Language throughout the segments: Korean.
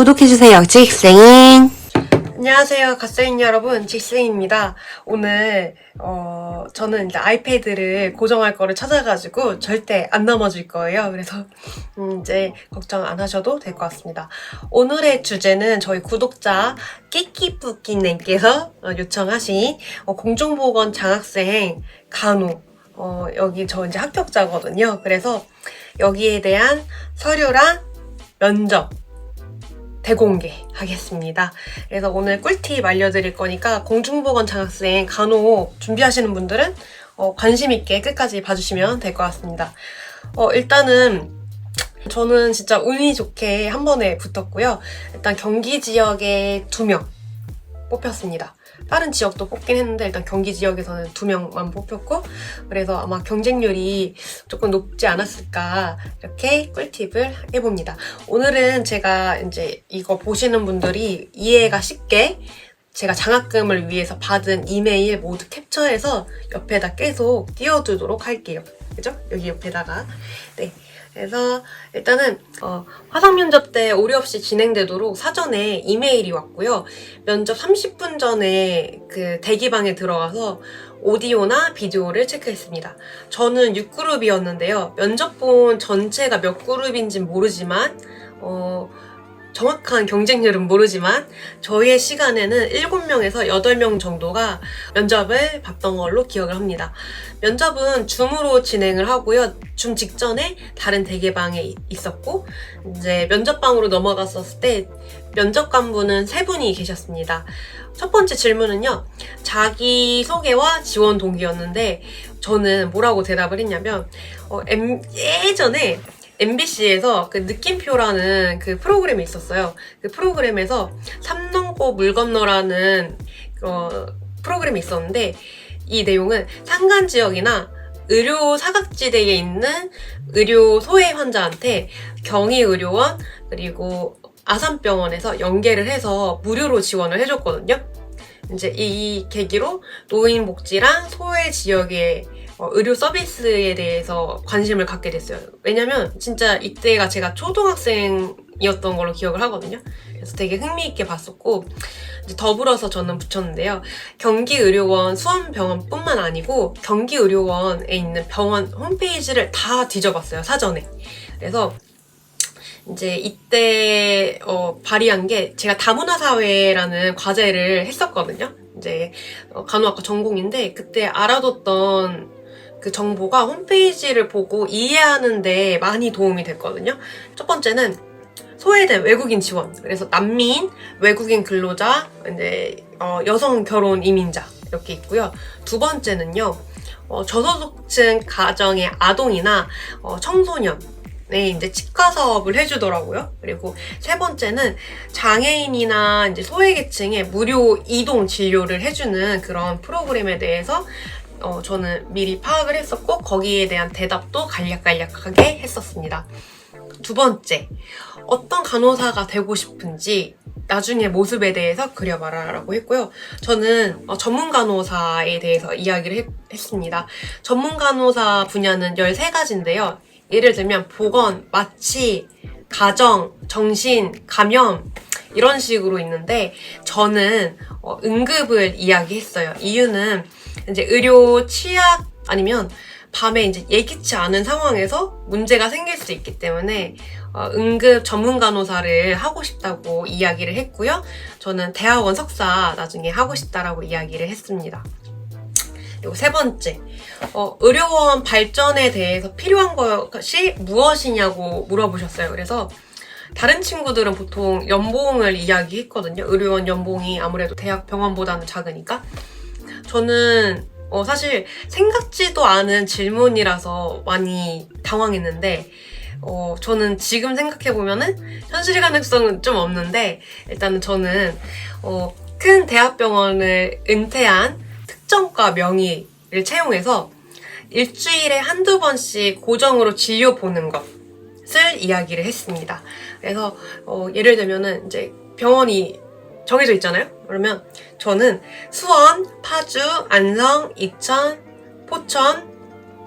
구독해주세요. 직생인. 안녕하세요, 갓생인 여러분, 직생입니다. 오늘 저는 이제 아이패드를 고정할 거를 찾아가지고 절대 안 넘어질 거예요. 그래서 이제 걱정 안 하셔도 될 것 같습니다. 오늘의 주제는 저희 구독자 끼끼뿌끼님께서 요청하신 공중보건 장학생 간호, 여기 저 이제 합격자거든요. 그래서 여기에 대한 서류랑 면접 대공개하겠습니다. 그래서 오늘 꿀팁 알려드릴 거니까 공중보건 장학생 간호 준비하시는 분들은 관심 있게 끝까지 봐주시면 될 것 같습니다. 일단은 저는 진짜 운이 좋게 한 번에 붙었고요. 일단 경기 지역에 2명 뽑혔습니다. 다른 지역도 뽑긴 했는데 일단 경기 지역에서는 2명만 뽑혔고, 그래서 아마 경쟁률이 조금 높지 않았을까 이렇게 꿀팁을 해봅니다. 오늘은 제가 이제 이거 보시는 분들이 이해가 쉽게 제가 장학금을 위해서 받은 이메일 모두 캡처해서 옆에다 계속 띄워두도록 할게요. 그죠? 여기 옆에다가. 네. 그래서 일단은 화상 면접 때 오류 없이 진행되도록 사전에 이메일이 왔고요. 면접 30분 전에 그 대기방에 들어가서 오디오나 비디오를 체크했습니다. 저는 6그룹이었는데요. 면접본 전체가 몇 그룹인지는 모르지만 정확한 경쟁률은 모르지만 저희의 시간에는 7명에서 8명 정도가 면접을 봤던 걸로 기억을 합니다. 면접은 줌으로 진행을 하고요. 줌 직전에 다른 대기방에 있었고, 이제 면접방으로 넘어갔었을 때 면접관분은 3분이 계셨습니다. 첫 번째 질문은요, 자기소개와 지원 동기였는데 저는 뭐라고 대답을 했냐면 예전에 MBC에서 그 느낌표라는 그 프로그램이 있었어요. 그 프로그램에서 삼 넘고 물 건너라는 프로그램이 있었는데, 이 내용은 산간 지역이나 의료 사각지대에 있는 의료 소외 환자한테 경희의료원 그리고 아산병원에서 연계를 해서 무료로 지원을 해줬거든요. 이제 이 계기로 노인복지랑 소외 지역의 의료 서비스에 대해서 관심을 갖게 됐어요. 왜냐면 진짜 이때가 제가 초등학생이었던 걸로 기억을 하거든요. 그래서 되게 흥미있게 봤었고, 이제 더불어서 저는 붙였는데요. 경기의료원 수원병원뿐만 아니고 경기의료원에 있는 병원 홈페이지를 다 뒤져봤어요, 사전에. 그래서 이제 이때 발휘한 게, 제가 다문화사회라는 과제를 했었거든요. 이제 간호학과 전공인데 그때 알아뒀던 그 정보가 홈페이지를 보고 이해하는 데 많이 도움이 됐거든요. 첫 번째는 소외된 외국인 지원. 그래서 난민, 외국인 근로자, 이제 여성 결혼 이민자 이렇게 있고요. 두 번째는요, 저소득층 가정의 아동이나 청소년 이제 치과 사업을 해주더라고요. 그리고 세 번째는 장애인이나 이제 소외계층의 무료 이동 진료를 해주는 그런 프로그램에 대해서 저는 미리 파악을 했었고, 거기에 대한 대답도 간략간략하게 했었습니다. 두 번째, 어떤 간호사가 되고 싶은지 나중에 모습에 대해서 그려봐라라고 했고요. 저는 전문 간호사에 대해서 이야기를 했습니다. 전문 간호사 분야는 13가지인데요. 예를 들면 보건, 마취, 가정, 정신, 감염 이런 식으로 있는데, 저는 응급을 이야기했어요. 이유는 이제 의료 취약 아니면 밤에 이제 예기치 않은 상황에서 문제가 생길 수 있기 때문에 응급 전문 간호사를 하고 싶다고 이야기를 했고요. 저는 대학원 석사 나중에 하고 싶다라고 이야기를 했습니다. 그리고 세 번째, 의료원 발전에 대해서 필요한 것이 무엇이냐고 물어보셨어요. 그래서 다른 친구들은 보통 연봉을 이야기했거든요. 의료원 연봉이 아무래도 대학 병원보다는 작으니까. 저는 사실 생각지도 않은 질문이라서 많이 당황했는데, 저는 지금 생각해보면은 현실 가능성은 좀 없는데, 일단은 저는 큰 대학병원을 은퇴한 특정과 명의를 채용해서 일주일에 한두 번씩 고정으로 진료 보는 것을 이야기를 했습니다. 그래서 예를 들면은 이제 병원이 정해져 있잖아요. 그러면 저는 수원, 파주, 안성, 이천, 포천,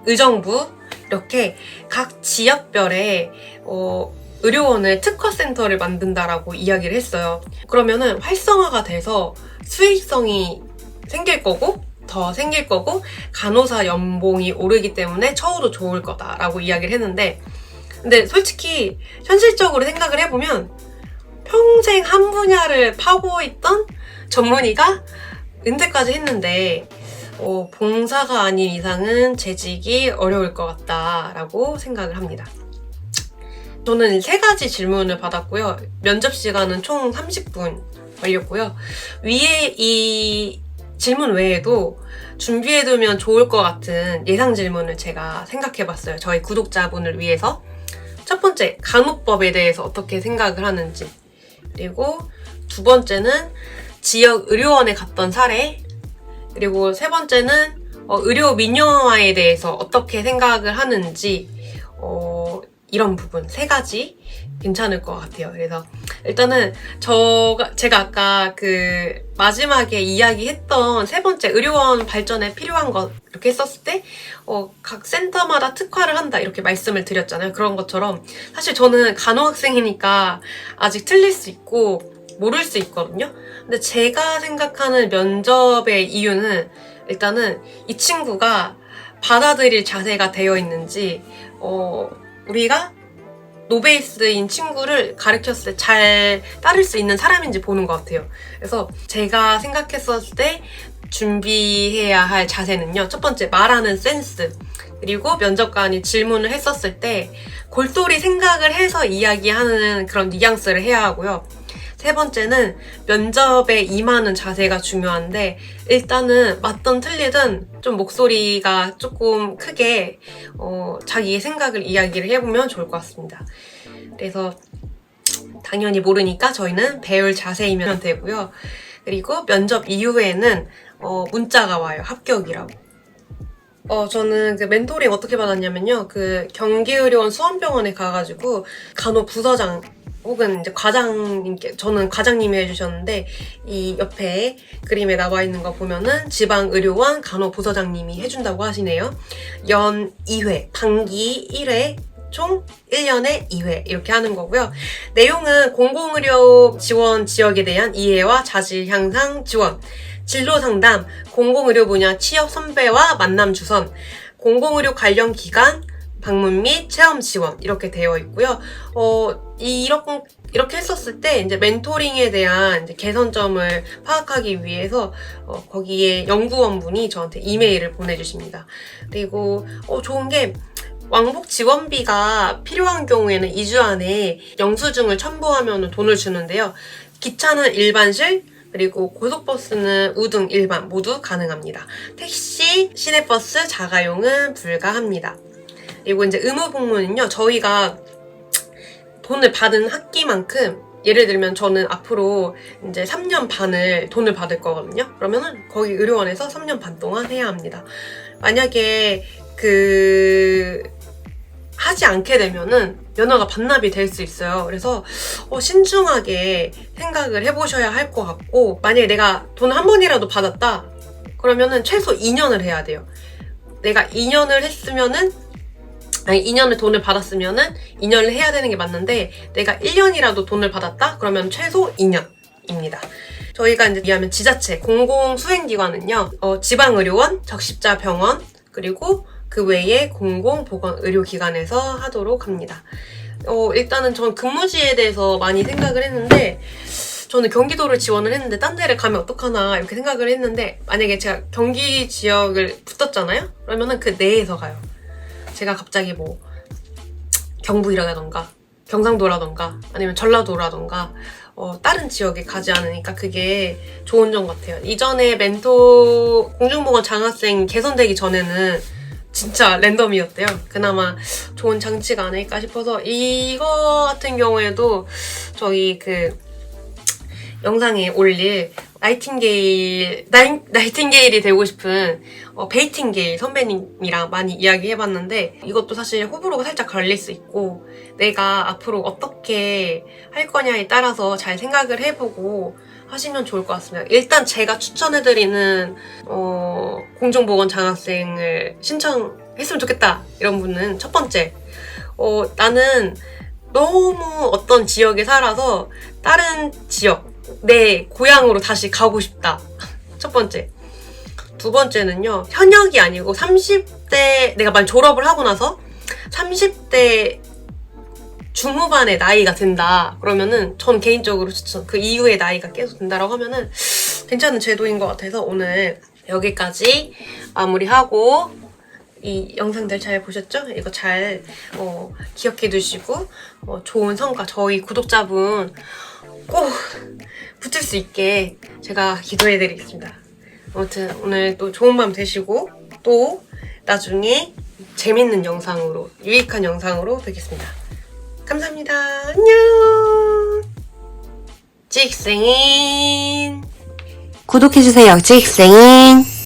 의정부 이렇게 각 지역별에 의료원을 특화센터를 만든다라고 이야기를 했어요. 그러면은 활성화가 돼서 수익성이 생길 거고 더 생길 거고 간호사 연봉이 오르기 때문에 처우도 좋을 거다라고 이야기를 했는데, 근데 솔직히 현실적으로 생각을 해보면 평생 한 분야를 파고 있던 전문의가 은퇴까지 했는데 봉사가 아닌 이상은 재직이 어려울 것 같다라고 생각을 합니다. 저는 3가지 질문을 받았고요. 면접 시간은 총 30분 걸렸고요. 위에 이 질문 외에도 준비해두면 좋을 것 같은 예상 질문을 제가 생각해봤어요. 저희 구독자분을 위해서. 첫 번째, 간호법에 대해서 어떻게 생각을 하는지. 그리고 2번째는 지역 의료원에 갔던 사례. 그리고 3번째는 의료 민영화에 대해서 어떻게 생각을 하는지. 이런 부분 3가지 괜찮을 것 같아요. 그래서 일단은 제가 아까 그 마지막에 이야기했던 3번째 의료원 발전에 필요한 것 이렇게 했었을 때 각 센터마다 특화를 한다 이렇게 말씀을 드렸잖아요. 그런 것처럼 사실 저는 간호학생이니까 아직 틀릴 수 있고 모를 수 있거든요. 근데 제가 생각하는 면접의 이유는 일단은 이 친구가 받아들일 자세가 되어 있는지 우리가 노베이스인 친구를 가르쳤을 때 잘 따를 수 있는 사람인지 보는 것 같아요. 그래서 제가 생각했었을 때 준비해야 할 자세는요. 첫 번째, 말하는 센스. 그리고 면접관이 질문을 했었을 때 골똘히 생각을 해서 이야기하는 그런 뉘앙스를 해야 하고요. 3번째는 면접에 임하는 자세가 중요한데, 일단은 맞든 틀리든 좀 목소리가 조금 크게 자기의 생각을 이야기를 해보면 좋을 것 같습니다. 그래서 당연히 모르니까 저희는 배울 자세이면 되고요. 그리고 면접 이후에는 문자가 와요. 합격이라고. 저는 그 멘토링 어떻게 받았냐면요. 그 경기의료원 수원병원에 가가지고 간호부서장 혹은 이제 과장님께, 저는 과장님이 해주셨는데, 이 옆에 그림에 나와 있는 거 보면은 지방의료원 간호부서장님이 해준다고 하시네요. 연 2회, 단기 1회, 총 1년에 2회 이렇게 하는 거고요. 내용은 공공의료 지원 지역에 대한 이해와 자질 향상 지원, 진로 상담, 공공의료 분야 취업 선배와 만남 주선, 공공의료 관련 기관 방문 및 체험 지원 이렇게 되어 있고요. 이렇게 했었을 때 이제 멘토링에 대한 이제 개선점을 파악하기 위해서 거기에 연구원분이 저한테 이메일을 보내주십니다. 그리고 좋은 게 왕복 지원비가 필요한 경우에는 2주 안에 영수증을 첨부하면 돈을 주는데요. 기차는 일반실, 그리고 고속버스는 우등 일반 모두 가능합니다. 택시, 시내버스, 자가용은 불가합니다. 그리고 이제 의무복무는요, 저희가 돈을 받은 학기만큼, 예를 들면 저는 앞으로 이제 3년 반을 돈을 받을 거거든요. 그러면은 거기 의료원에서 3년 반 동안 해야 합니다. 만약에 하지 않게 되면은 면허가 반납이 될 수 있어요. 그래서 신중하게 생각을 해보셔야 할 것 같고, 만약에 내가 돈 한 번이라도 받았다 그러면은 최소 2년을 해야 돼요. 내가 2년을 했으면은 2년을 돈을 받았으면은 2년을 해야 되는 게 맞는데, 내가 1년이라도 돈을 받았다 그러면 최소 2년입니다. 저희가 이제 이해하면 지자체 공공수행기관은요, 지방의료원, 적십자병원, 그리고 그 외에 공공보건의료기관에서 하도록 합니다. 일단은 전 근무지에 대해서 많이 생각을 했는데, 저는 경기도를 지원을 했는데 딴 데를 가면 어떡하나 이렇게 생각을 했는데, 만약에 제가 경기 지역을 붙었잖아요? 그러면은 그 내에서 가요. 제가 갑자기 뭐 경북이라던가 경상도라던가 아니면 전라도라던가 다른 지역에 가지 않으니까 그게 좋은 점 같아요. 이전에 멘토 공중보건 장학생 개선되기 전에는 진짜 랜덤이었대요. 그나마 좋은 장치가 아닐까 싶어서, 이거 같은 경우에도 저희 그 영상에 올릴 나이팅게일이 되고 싶은 베이팅게일 선배님이랑 많이 이야기해봤는데, 이것도 사실 호불호가 살짝 갈릴 수 있고, 내가 앞으로 어떻게 할 거냐에 따라서 잘 생각을 해보고 하시면 좋을 것 같습니다. 일단 제가 추천해드리는 공중보건 장학생을 신청했으면 좋겠다 이런 분은, 첫 번째, 나는 너무 어떤 지역에 살아서 다른 지역, 내 고향으로 다시 가고 싶다. 첫 번째. 두 번째는요, 현역이 아니고 30대, 내가 만약 졸업을 하고 나서 30대 중후반의 나이가 된다. 그러면은 전 개인적으로 추천, 그 이후의 나이가 계속 된다라고 하면은 괜찮은 제도인 것 같아서 오늘 여기까지 마무리하고, 이 영상들 잘 보셨죠? 이거 잘 기억해 두시고 좋은 성과 저희 구독자분 꼭 붙을 수 있게 제가 기도해 드리겠습니다. 아무튼 오늘 또 좋은 밤 되시고 또 나중에 재밌는 영상으로, 유익한 영상으로 뵙겠습니다. 감사합니다. 안녕. 찍생인 구독해주세요, 찍생인.